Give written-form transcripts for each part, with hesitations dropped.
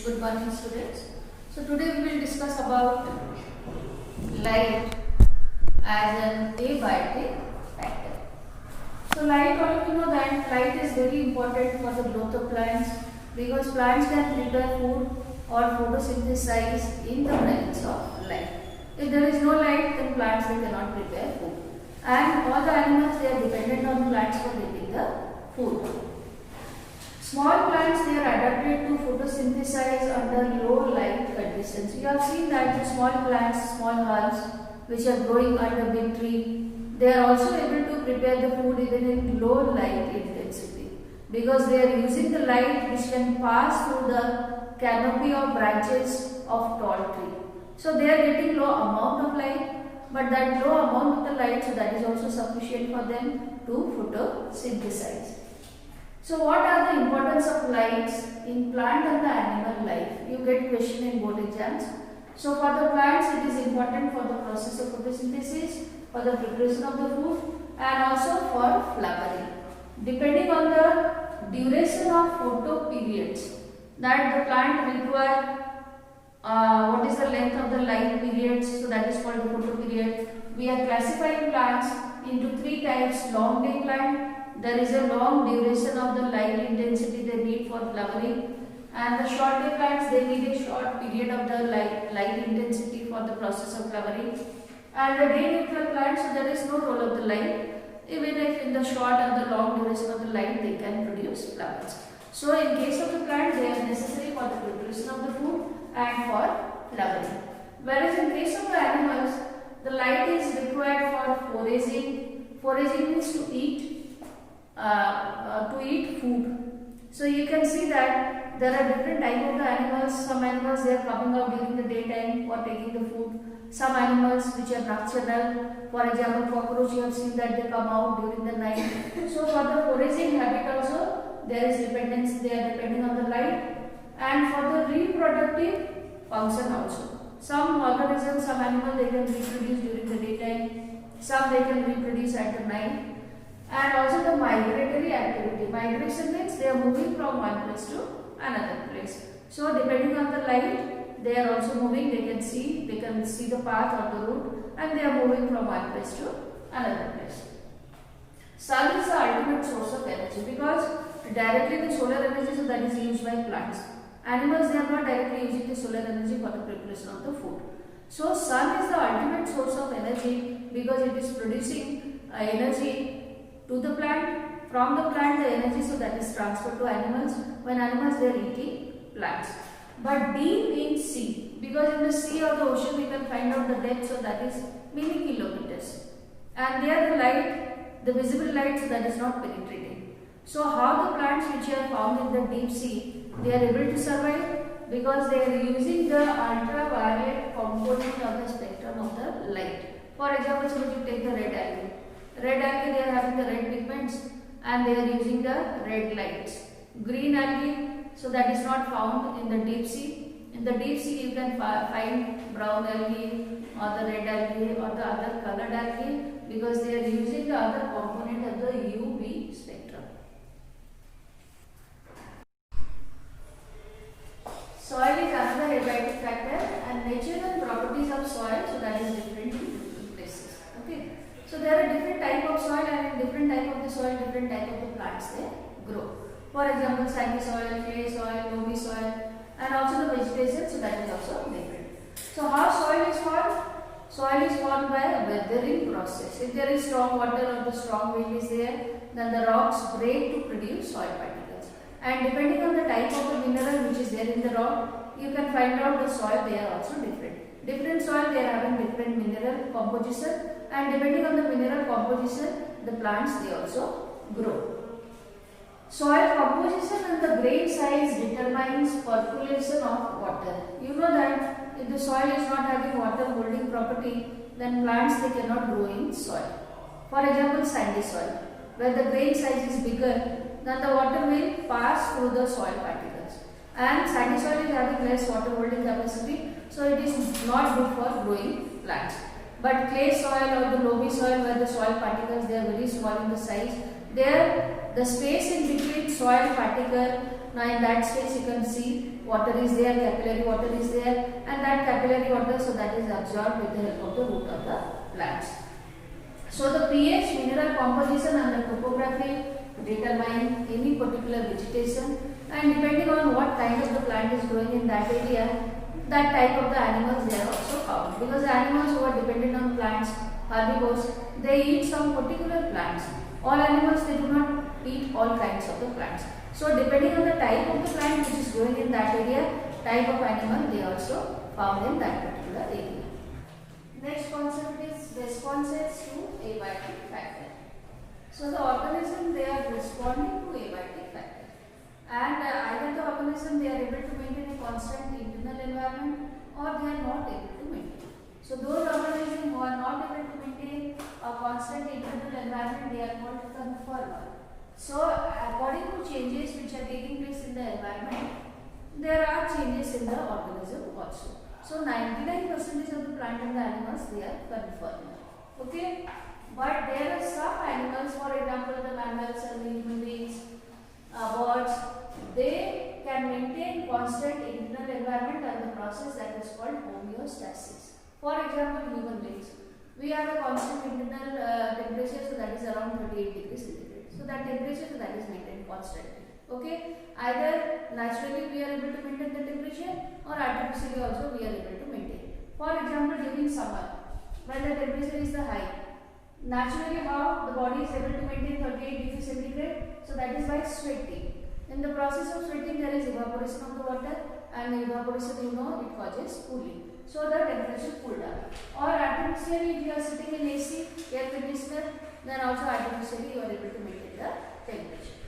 Good morning, students. So today we will discuss about light as an abiotic factor. So light, all of you know that light is very important for the growth of plants because plants can prepare food or photosynthesize in the presence of light. If there is no light, then plants they cannot prepare food. And all the animals they are dependent on plants for getting the food. Small plants they are adapted to photosynthesize under low light conditions. You have seen that the small plants, small herbs which are growing under big tree, they are also able to prepare the food even in low light intensity because they are using the light which can pass through the canopy or branches of tall tree. So they are getting low amount of light, but that low amount of the light, so that is also sufficient for them to photosynthesize. So what are the importance of lights in plant and the animal life? You get question in board exams. So for the plants it is important for the process of photosynthesis, for the preparation of the food and also for flowering. Depending on the duration of photo periods that the plant require, what is the length of the light periods, so that is called the photo period. We are classifying plants into three types: long day plant. There is a long duration of the light intensity they need for flowering, and the short day plants they need a short period of the light intensity for the process of flowering. And the day neutral plants, so there is no role of the light, even if in the short or the long duration of the light they can produce flowers. So in case of the plant they are necessary for the preparation of the food and for flowering. Whereas in case of the animals, the light is required for foraging. Foraging means to eat food. So you can see that there are different types of the animals. Some animals they are coming out during the daytime for taking the food. Some animals which are nocturnal, for example cockroach, you have seen that they come out during the night. So for the foraging habit also there is dependence, they are depending on the light, and for the reproductive function also. Some organisms, some animals they can reproduce during the daytime, some they can reproduce at the night. And also the migratory activity. Migration means they are moving from one place to another place. So depending on the light, they are also moving. They can see the path or the route, and they are moving from one place to another place. Sun is the ultimate source of energy because directly the solar energy, so that is used by plants. Animals they are not directly using the solar energy for the preparation of the food. So sun is the ultimate source of energy because it is producing energy to the plant. From the plant the energy, so that is transferred to animals. When animals they are eating plants. But D means sea because in the sea or the ocean we can find out the depth, so that is many kilometers. And there the light, the visible light, so that is not penetrating. So how the plants which are found in the deep sea, they are able to survive because they are using the ultraviolet component of the spectrum of the light. For example, suppose you take the red algae. Red algae they are having the red pigments and they are using the red lights. Green algae, so that is not found in the deep sea. In the deep sea you can find brown algae or the red algae or the other colored algae because they are using the other component of the UV spectrum. Soil is another abiotic factor, and nature and properties of soil, so that is different in different places. Okay. So there are different type of soil, and in different type of the soil, different type of the plants they grow. For example, sandy soil, clay soil, loamy soil, and also the vegetation, so that is also different. So how soil is formed? Soil is formed by a weathering process. If there is strong water or the strong wind is there, then the rocks break to produce soil particles. And depending on the type of the mineral which is there in the rock, you can find out the soil they are also different. Different soil they are having different mineral composition, and depending on the mineral composition, the plants they also grow. Soil composition and the grain size determines percolation of water. You know that if the soil is not having water holding property, then plants they cannot grow in soil. For example, sandy soil, where the grain size is bigger, then the water will pass through the soil particles. And sandy soil is having less water holding capacity, so it is not good for growing plants. But clay soil or the loamy soil, where the soil particles they are very small in the size, there the space in between soil particle Now in that space you can see water is there, capillary water is there, and that capillary water, so that is absorbed with the help of the root of the plants. So the pH, mineral composition and the topography determine any particular vegetation, and depending on what kind of the plant is growing in that area, that type of the animals they are also found. Because the animals who are dependent on plants, herbivores, they eat some particular plants. All animals, they do not eat all kinds of the plants. So depending on the type of the plant which is growing in that area, type of animal they also found in that particular area. Next concept is responses to abiotic factor. So the organism, they are responding to abiotic factor, and either the organism they are able to maintain a constant internal environment or they are not able to maintain. So those organisms who are not able to maintain a constant internal environment, they are called conformer. So according to changes which are taking place in the environment, there are changes in the organism also. So 99% of the plant and the animals, they are conformer. Okay, but there are some animals, for example the mammals and the human beings, birds, they can maintain constant internal environment and the process that is called homeostasis. For example, human beings, we have a constant internal temperature, so that is around 38 degrees centigrade. So that temperature, so that is maintained constantly. Okay, either naturally we are able to maintain the temperature or artificially also we are able to maintain. For example, during summer, when the temperature is the high, naturally how the body is able to maintain 38 degrees centigrade, so that is by sweating. In the process of sweating, there is evaporation of the water, and evaporation, you know, it causes cooling. So the temperature cool down. Or artificially, if you are sitting in AC, air conditioner, then also artificially you are able to maintain the temperature.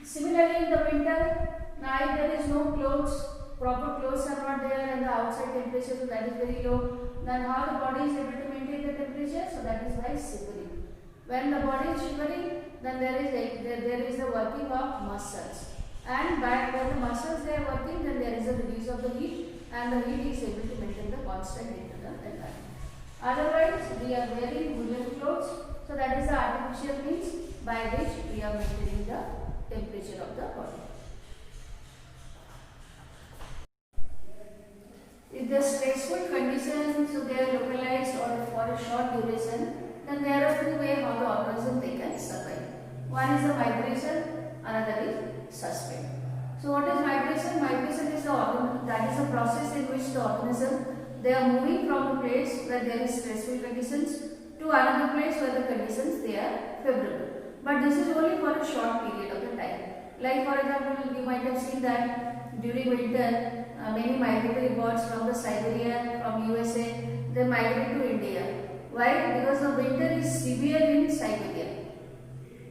Similarly, in the winter, now there is no clothes, proper clothes are not there, and the outside temperature, so that is very low. Then how the body is able to maintain the temperature? So that is by shivering. When the body is shivering, then there is the working of muscles, and when the muscles they are working, then there is a release of the heat, and the heat is able to maintain the constant internal environment. Otherwise, we are wearing woolen clothes, so that is the artificial means by which we are maintaining the temperature of the body. If the stressful conditions, so they are localized or for a short duration, then there are two ways how the organism they can survive. One is the migration, another is suspend. So what is migration? Migration is that is a process in which the organism they are moving from a place where there is stressful conditions to another place where the conditions they are favorable. But this is only for a short period of the time. Like for example, you might have seen that during winter, many migratory birds from the Siberia, from USA, they migrate to India. Why? Because the winter is severe in Siberia,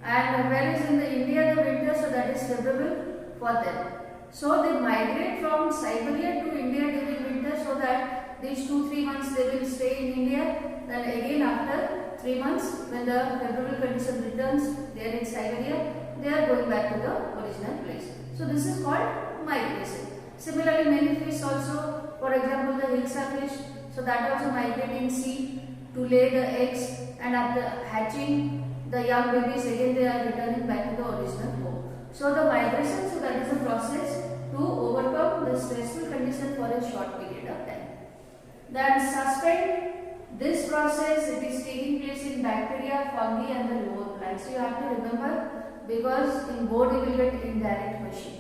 and whereas in the India the winter, so that is favorable for them. So they migrate from Siberia to India during winter, so that these 2-3 months they will stay in India. Then again after 3 months, when the favorable condition returns there in Siberia, they are going back to the original place. So this is called migration. Similarly, many fish also, for example the hilsa fish, so that also migrate in sea to lay the eggs, and after hatching the young babies, again they are returning back to the original home. So the migration, so that is a process to overcome the stressful condition for a short period of time. Then suspend, this process it is taking place in bacteria, fungi and the lower plants. So you have to remember, because in board you will get indirect question.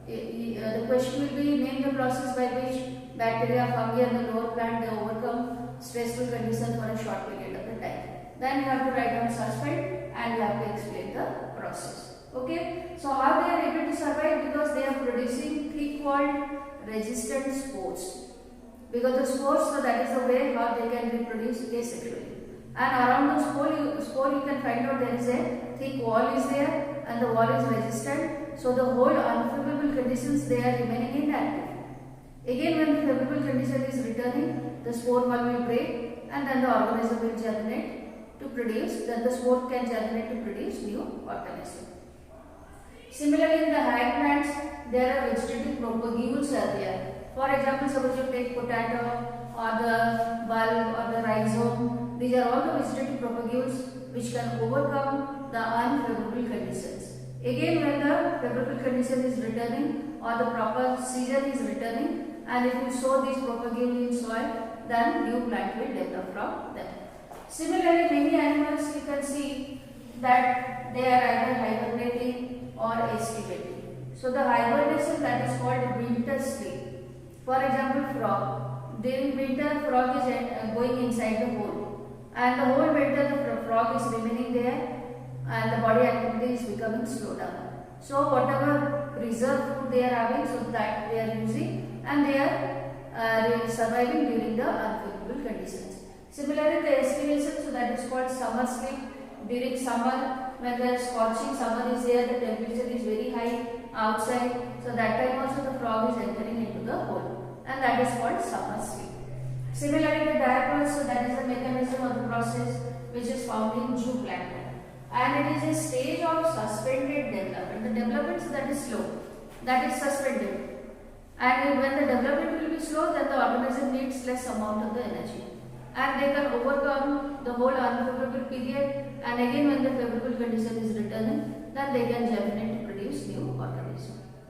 The question will be, name the process by which bacteria, fungi and the lower plant they overcome stressful condition for a short period of the time. Then you have to write down suspend and you have to explain the process. Okay. So how they are able to survive? Because they are producing thick-walled resistant spores. Because the spores, so that is the way how they can reproduce asexually. And around the spore you can find out there is a thick wall is there, and the wall is resistant. So the whole unfavorable conditions they are remaining inactive. Again, when the favorable condition is returning, the spore wall will break, and then the organism will germinate to produce. Then the spore can germinate to produce new organism. Similarly, in the high plants, there are vegetative propagules are there. For example, suppose you take potato or the bulb or the rhizome. These are all the vegetative propagules which can overcome the unfavorable conditions. Again, when the favorable condition is returning or the proper season is returning, and if you sow these propagule in soil, then new plant will develop from them. Similarly, many animals you can see that they are either hibernating or estivating. So the hibernation, that is called winter sleep. For example, frog. During winter, frog is going inside the hole, and the whole winter the frog is remaining there, and the body activity is becoming slow down. So whatever reserve food they are having, so that they are using, and they are surviving during the unfavorable conditions. Similarly, the estivation, so that is called summer sleep. During summer, when the scorching summer is there, the temperature is very high outside, so that time also the frog is entering into the hole, and that is called summer sleep. Similarly, the diapause, so that is the mechanism of the process which is found in zooplankton, and it is a stage of suspended development. The development, so that is slow, that is suspended, and when the development will be slow, then the organism needs less amount of the energy, and they can overcome the whole unfavorable period, and again when the favorable condition is returning, then they can germinate to produce new organism.